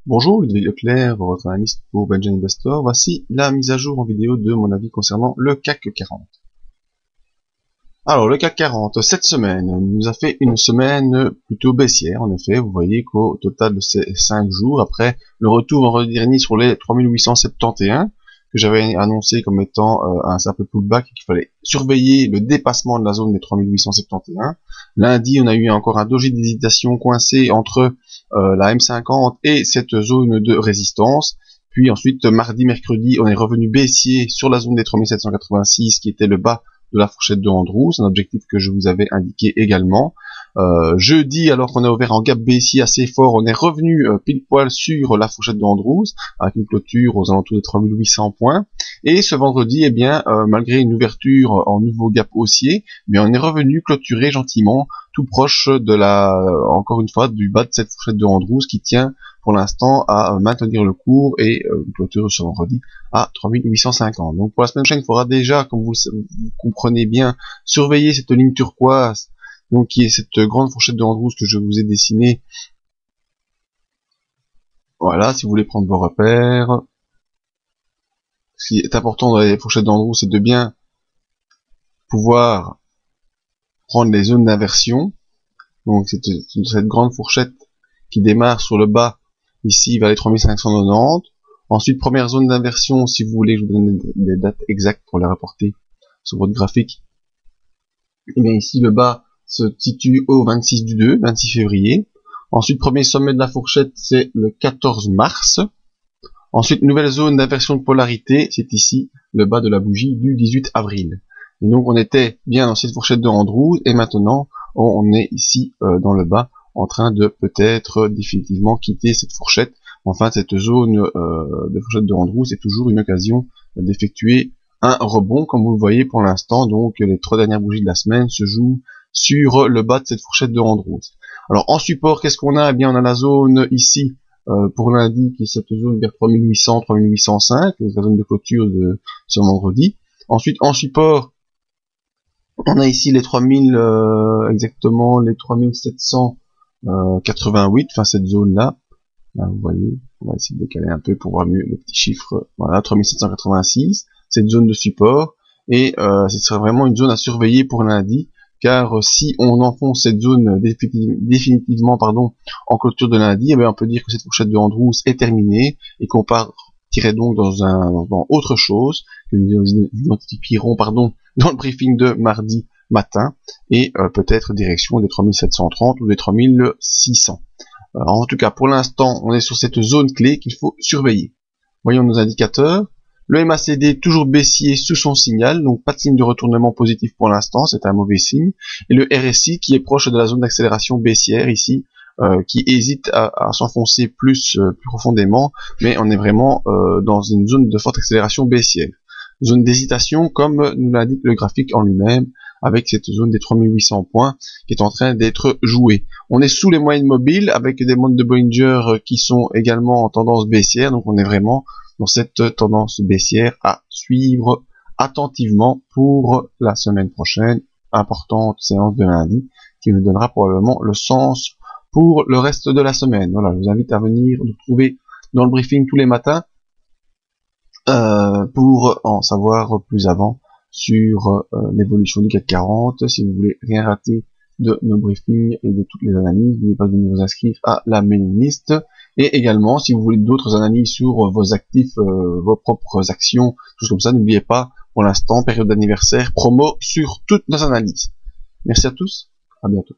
Bonjour, Ludovic Leclerc, votre analyste pour Belgian Investor. Voici la mise à jour en vidéo de mon avis concernant le CAC 40. Alors, le CAC 40, cette semaine, nous a fait une semaine plutôt baissière, en effet. Vous voyez qu'au total de ces 5 jours, après le retour vendredi dernier sur les 3871, que j'avais annoncé comme étant un simple pullback et qu'il fallait surveiller le dépassement de la zone des 3871. Lundi, on a eu encore un doji d'hésitation coincé entre la M50 et cette zone de résistance. Puis ensuite, mardi, mercredi, on est revenu baissier sur la zone des 3786 qui était le bas de la fourchette de Andrews, un objectif que je vous avais indiqué également. Jeudi, alors qu'on a ouvert en gap baissier assez fort, on est revenu pile poil sur la fourchette de Andrews, avec une clôture aux alentours des 3800 points. Et ce vendredi, eh bien, malgré une ouverture en nouveau gap haussier, mais on est revenu clôturer gentiment, tout proche de encore une fois, du bas de cette fourchette de Andrews qui tient pour l'instant à maintenir le cours et une clôture ce vendredi à 3850. Donc pour la semaine prochaine, il faudra déjà, comme vous comprenez bien, surveiller cette ligne turquoise, donc qui est cette grande fourchette de Andrews que je vous ai dessinée. Voilà, si vous voulez prendre vos repères. Ce qui est important dans les fourchettes d'Andrews, c'est de bien pouvoir prendre les zones d'inversion. Donc c'est cette grande fourchette qui démarre sur le bas, ici vers les 3590. Ensuite, première zone d'inversion, si vous voulez, je vous donne des dates exactes pour les rapporter sur votre graphique. Et bien ici, le bas se situe au 26 du 2, 26 février. Ensuite, premier sommet de la fourchette, c'est le 14 mars. Ensuite, nouvelle zone d'inversion de polarité, c'est ici le bas de la bougie du 18 avril. Et donc, on était bien dans cette fourchette de Andrews, et maintenant, on est ici dans le bas, en train de peut-être définitivement quitter cette fourchette. Enfin, cette zone de fourchette de Andrews est toujours une occasion d'effectuer un rebond, comme vous le voyez pour l'instant. Donc, les 3 dernières bougies de la semaine se jouent sur le bas de cette fourchette de Andrews. Alors, en support, qu'est-ce qu'on a? Eh bien, on a la zone ici, pour lundi, qui est cette zone vers 3800, 3805, la zone de clôture de ce vendredi. Ensuite, en support, on a ici les 3000, exactement, les 3788, enfin, cette zone-là. Là, vous voyez, on va essayer de décaler un peu pour voir mieux les petits chiffres. Voilà, 3786, cette zone de support, et ce sera vraiment une zone à surveiller pour lundi, car si on enfonce cette zone définitivement en clôture de lundi, eh bien, on peut dire que cette fourchette de Andrews est terminée, et qu'on partirait donc dans autre chose, que nous identifierons dans le briefing de mardi matin, et peut-être direction des 3730 ou des 3600. Alors, en tout cas, pour l'instant, on est sur cette zone clé qu'il faut surveiller. Voyons nos indicateurs. Le MACD toujours baissier sous son signal, donc pas de signe de retournement positif pour l'instant, c'est un mauvais signe. Et le RSI qui est proche de la zone d'accélération baissière ici, qui hésite à s'enfoncer plus profondément, mais on est vraiment dans une zone de forte accélération baissière. Zone d'hésitation, comme nous l'indique le graphique en lui-même, avec cette zone des 3800 points qui est en train d'être jouée. On est sous les moyennes mobiles avec des mondes de Bollinger qui sont également en tendance baissière, donc on est vraiment dans cette tendance baissière à suivre attentivement pour la semaine prochaine. Importante séance de lundi qui nous donnera probablement le sens pour le reste de la semaine. Voilà, je vous invite à venir nous trouver dans le briefing tous les matins pour en savoir plus avant sur l'évolution du CAC 40. Si vous voulez rien rater de nos briefings et de toutes les analyses, n'oubliez pas de vous inscrire à la mailing list. Et également, si vous voulez d'autres analyses sur vos actifs, vos propres actions, choses comme ça, n'oubliez pas, pour l'instant, période d'anniversaire, promo sur toutes nos analyses. Merci à tous, à bientôt.